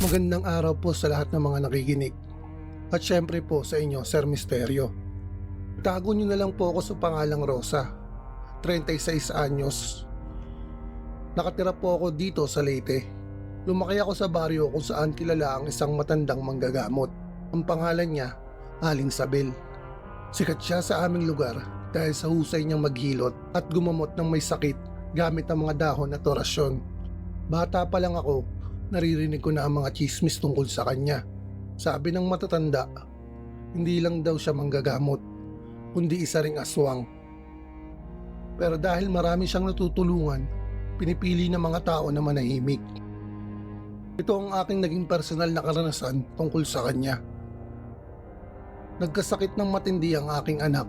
Magandang araw po sa lahat ng mga nakikinig. At syempre po sa inyo, Sir Misterio. Tago niyo na lang po ako sa pangalang Rosa, 36 anyos. Nakatira po ako dito sa Leyte. Lumaki ako sa baryo kung saan kilala ang isang matandang manggagamot. Ang pangalan niya, Aling Sabel. Sikat siya sa aming lugar dahil sa husay niyang maghilot at gumamot ng may sakit gamit ang mga dahon at orasyon. Bata pa lang ako, naririnig ko na ang mga chismis tungkol sa kanya. Sabi ng matatanda, hindi lang daw siya manggagamot, kundi isa ring aswang. Pero dahil marami siyang natutulungan, pinipili ng mga tao na manahimik. Ito ang aking naging personal na karanasan tungkol sa kanya. Nagkasakit ng matindi ang aking anak.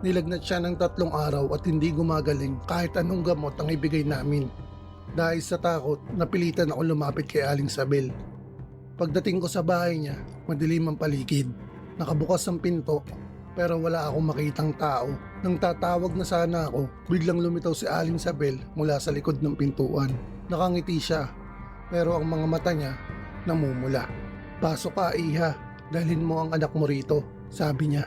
Nilagnat siya ng 3 araw at hindi gumagaling kahit anong gamot ang ibigay namin. Dahil sa takot, napilitan ako lumapit kay Aling Sabel. Pagdating ko sa bahay niya, madilim ang paligid. Nakabukas ang pinto, pero wala akong makitang tao. Nang tatawag na sana ako, biglang lumitaw si Aling Sabel mula sa likod ng pintuan. Nakangiti siya, pero ang mga mata niya namumula. "Pasok ka, Iha, dalhin mo ang anak mo rito," sabi niya.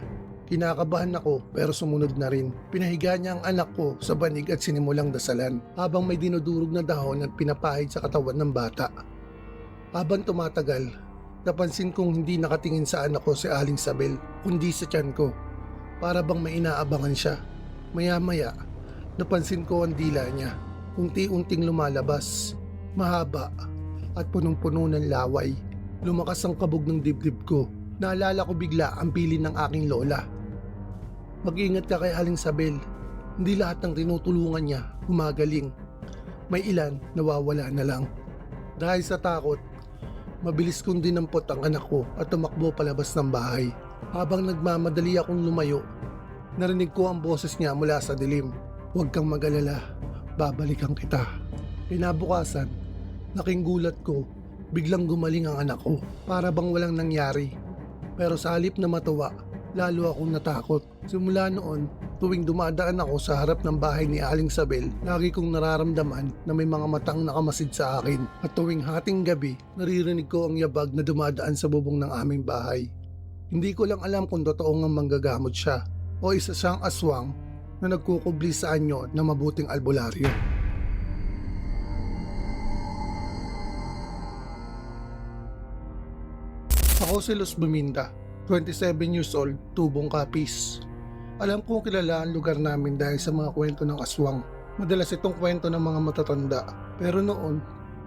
Kinakabahan ako pero sumunod na rin. Pinahiga niya ang anak ko sa banig at sinimulang dasalan habang may dinudurog na dahon at pinapahid sa katawan ng bata. Habang tumatagal, napansin kong hindi nakatingin sa anak ko si Aling Sabel kundi sa tiyan ko. Para bang may inaabangan siya. Maya-maya, napansin ko ang dila niya. Unti-unting lumalabas, mahaba at punong-puno ng laway. Lumakas ang kabog ng dibdib ko. Naalala ko bigla ang bilin ng aking lola. "Mag-ingat ka kay Aling Sabel. Hindi lahat ng tinutulungan niya gumagaling. May ilan nawawala na lang." Dahil sa takot, mabilis kong dinampot ang anak ko at tumakbo palabas ng bahay. Habang nagmamadali akong lumayo, narinig ko ang boses niya mula sa dilim. "Huwag kang mag-alala, babalikan kita." Kinabukasan, laking gulat ko, biglang gumaling ang anak ko. Para bang walang nangyari. Pero sa halip na matuwa, lalo akong natakot. Simula noon, tuwing dumadaan ako sa harap ng bahay ni Aling Sabel, lagi kong nararamdaman na may mga matang nakamasid sa akin. At tuwing hating gabi, naririnig ko ang yabag na dumadaan sa bubong ng aming bahay. Hindi ko lang alam kung totoo nga manggagamot siya o isa siyang aswang na nagkukubli sa anyo ng mabuting albularyo. Ako si Luz Buminda, 27 years old, Tubong Capiz. Alam kong kilala ang lugar namin dahil sa mga kwento ng aswang. Madalas itong kwento ng mga matatanda, pero noon,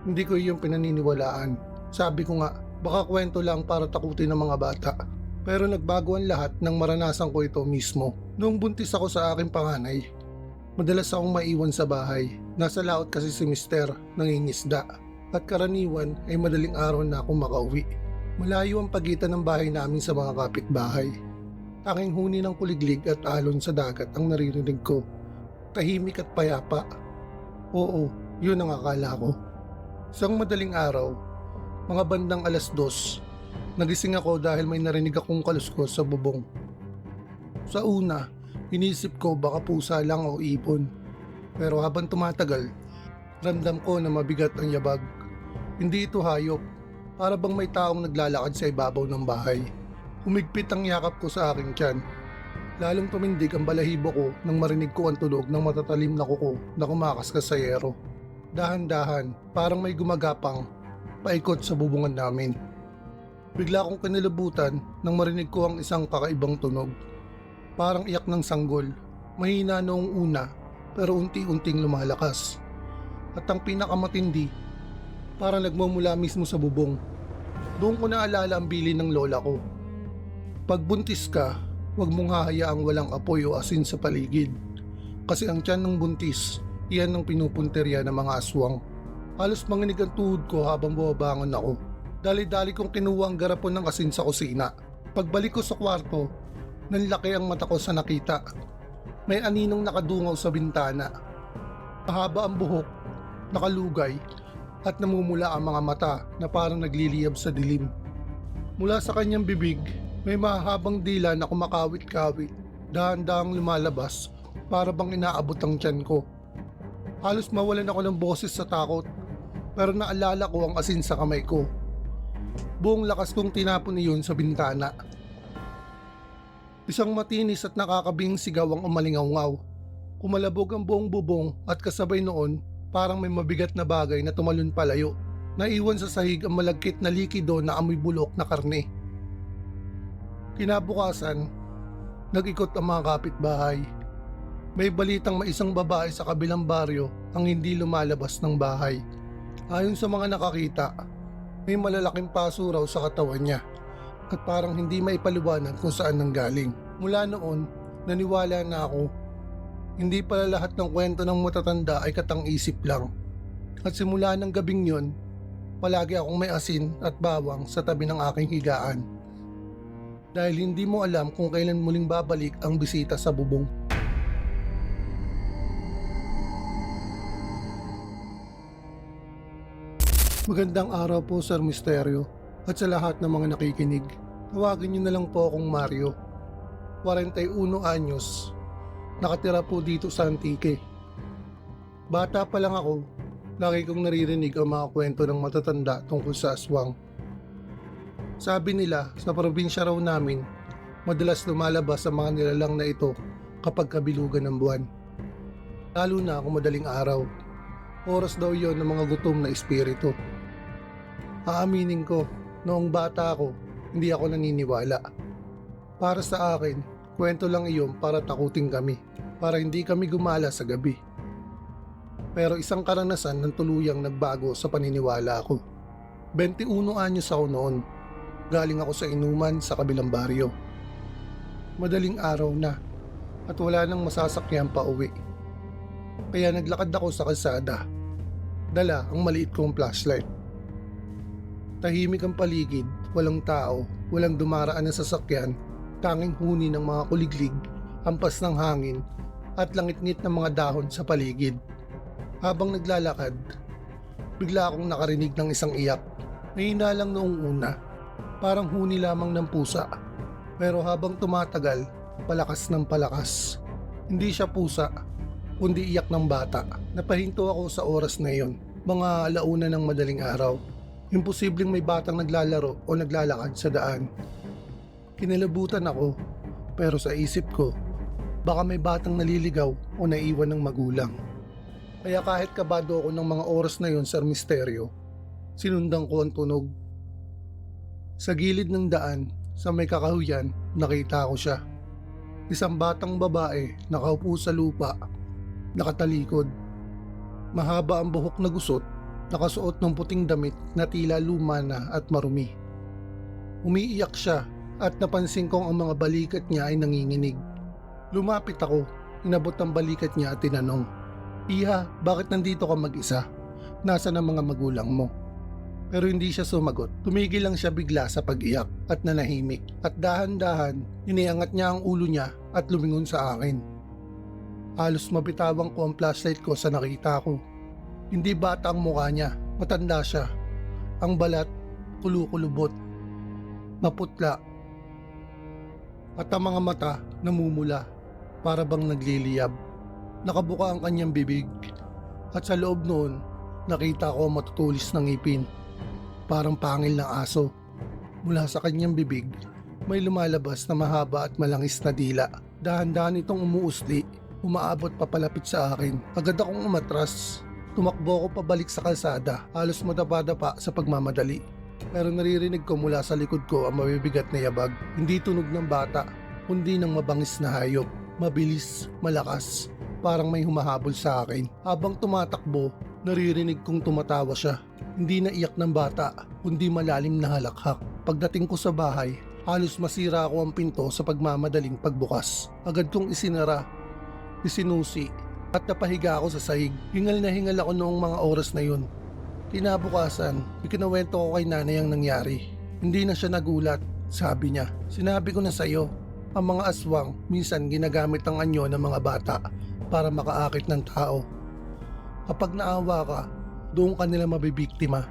hindi ko iyong pinaniniwalaan. Sabi ko nga, baka kwento lang para takutin ng mga bata. Pero nagbago ang lahat nang maranasan ko ito mismo. Noong buntis ako sa aking panganay, madalas akong maiwan sa bahay. Nasa laot kasi si Mister, nangingisda. At karaniwan ay madaling araw na akong makauwi. Malayo ang pagitan ng bahay namin sa mga kapitbahay. Tanging huni ng kuliglig at alon sa dagat ang naririnig ko. Tahimik at payapa. Oo, yun ang akala ko. Isang madaling araw, mga bandang 2:00, nagising ako dahil may narinig akong kaluskos sa bubong. Sa una, inisip ko baka pusa lang o ibon. Pero habang tumatagal, ramdam ko na mabigat ang yabag. Hindi ito hayop. Para bang may taong naglalakad sa ibabaw ng bahay. Humigpit ang yakap ko sa aking tiyan. Lalong tumindig ang balahibo ko nang marinig ko ang tunog ng matatalim na kuko na kumakaskas sa yero. Dahan-dahan, parang may gumagapang paikot sa bubungan namin. Bigla akong kinilabutan nang marinig ko ang isang kakaibang tunog. Parang iyak ng sanggol. Mahina noong una pero unti-unting lumalakas. At ang pinakamatindi, parang nagmumula mismo sa bubong. Doon ko naalala ang bilin ng lola ko. "Pag buntis ka, huwag mong hahayaang walang apoy o asin sa paligid. Kasi ang tiyan ng buntis, iyan ang pinupunterya ng mga aswang." Halos manginig ang tuhod ko habang bumabangon ako. Dali-dali kong kinuha ang garapon ng asin sa kusina. Pagbalik ko sa kwarto, nanlaki ang mata ko sa nakita. May aninong nakadungaw sa bintana. Mahaba ang buhok, nakalugay, at namumula ang mga mata na parang nagliliyab sa dilim. Mula sa kanyang bibig, may mahabang dila na kumakawit-kawit, dahan-dahang lumalabas para bang inaabot ang tiyan ko. Halos mawalan ako ng boses sa takot, pero naalala ko ang asin sa kamay ko. Buong lakas kong tinapon iyon sa bintana. Isang matinis at nakakabing sigaw ang umalingaw-ngaw. Kumalabog ang buong bubong at kasabay noon parang may mabigat na bagay na tumalon palayo. Naiwan sa sahig ang malagkit na likido na amoy bulok na karne. Kinabukasan, nag-ikot ang mga kapitbahay. May balitang may isang babae sa kabilang baryo ang hindi lumalabas ng bahay. Ayon sa mga nakakita, may malalaking paso raw sa katawan niya at parang hindi maipaliwanag kung saan nanggaling. Mula noon, naniwala na ako. Hindi pala lahat ng kwento ng matatanda ay katang-isip lang. At simula ng gabing yon, palagi akong may asin at bawang sa tabi ng aking higaan. Dahil hindi mo alam kung kailan muling babalik ang bisita sa bubong. Magandang araw po, Sir Misteryo, at sa lahat ng mga nakikinig. Tawagin niyo na lang po akong Mario. 41 anyos. Nakatira po dito sa Antique. Bata pa lang ako, lagi kong naririnig ang mga kwento ng matatanda tungkol sa aswang. Sabi nila, sa probinsya raw namin, madalas lumalabas ang mga nilalang na ito kapag kabilugan ng buwan. Lalo na kung madaling araw. Oras daw yon ng mga gutom na espiritu. Aaminin ko, noong bata ako, hindi ako naniniwala. Para sa akin, kwento lang iyon para takutin kami, para hindi kami gumala sa gabi. Pero isang karanasan ng tuluyang nagbago sa paniniwala ko. 21 anyos ako noon. Galing ako sa inuman sa kabilang baryo. Madaling araw na at wala nang masasakyan pa uwi. Kaya naglakad ako sa kalsada. Dala ang maliit kong flashlight. Tahimik ang paligid, walang tao, walang dumaraan na sasakyan, tanging huni ng mga kuliglig, hampas ng hangin at langit-ngit ng mga dahon sa paligid. Habang naglalakad, bigla akong nakarinig ng isang iyak. Mahina lang noong una, parang huni lamang ng pusa. Pero habang tumatagal, palakas ng palakas. Hindi siya pusa, kundi iyak ng bata. Napahinto ako sa oras na iyon, mga alauna ng madaling araw. Imposibleng may batang naglalaro o naglalakad sa daan. Kinalabutan ako, pero sa isip ko, baka may batang naliligaw o naiwan ng magulang. Kaya kahit kabado ako ng mga oras na yon, Sir Misteryo, sinundan ko ang tunog. Sa gilid ng daan, sa may kakahuyan, nakita ko siya. Isang batang babae, nakaupo sa lupa, nakatalikod. Mahaba ang buhok na gusot, nakasuot ng puting damit na tila luma na at marumi. Umiiyak siya at napansin kong ang mga balikat niya ay nanginginig. Lumapit ako, inabot ang balikat niya at tinanong, "Iha, bakit nandito ka mag-isa? Nasaan ang mga magulang mo?" Pero hindi siya sumagot. Tumigil lang siya bigla sa pag-iyak at nanahimik. At dahan-dahan, iniangat niya ang ulo niya at lumingon sa akin. Halos mabitawang ko ang flashlight ko sa nakita ko. Hindi bata ang mukha niya, matanda siya. Ang balat, kulukulubot, maputla. At ang mga mata, namumula, para bang nagliliyab. Nakabuka ang kanyang bibig. At sa loob noon, nakita ko ang matutulis ng ngipin. Parang pangil ng aso. Mula sa kanyang bibig, may lumalabas na mahaba at malangis na dila. Dahan-dahan itong umuusli, umaabot papalapit sa akin. Agad akong umatras. Tumakbo ako pabalik sa kalsada, halos madapa-dapa sa pagmamadali. Pero naririnig ko mula sa likod ko ang mabibigat na yabag. Hindi tunog ng bata, kundi ng mabangis na hayop. Mabilis, malakas, parang may humahabol sa akin. Habang tumatakbo, naririnig kong tumatawa siya. Hindi na iyak ng bata, kundi malalim na halakhak. Pagdating ko sa bahay, halos masira ako ang pinto sa pagmamadaling pagbukas. Agad kong isinara, isinusi, at napahiga ako sa sahig. Hingal na hingal ako noong mga oras na yun. Kinabukasan, ikinuwento ko kay nanay ang nangyari. Hindi na siya nagulat, sabi niya. Sinabi ko na sa'yo, ang mga aswang minsan ginagamit ang anyo ng mga bata para makaakit ng tao. Kapag naawa ka, doon ka nila mabibiktima.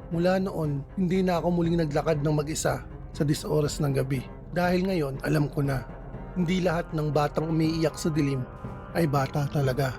Mula noon, hindi na ako muling naglakad ng mag-isa sa 10 oras ng gabi. Dahil ngayon, alam ko na, hindi lahat ng batang umiiyak sa dilim ay bata talaga.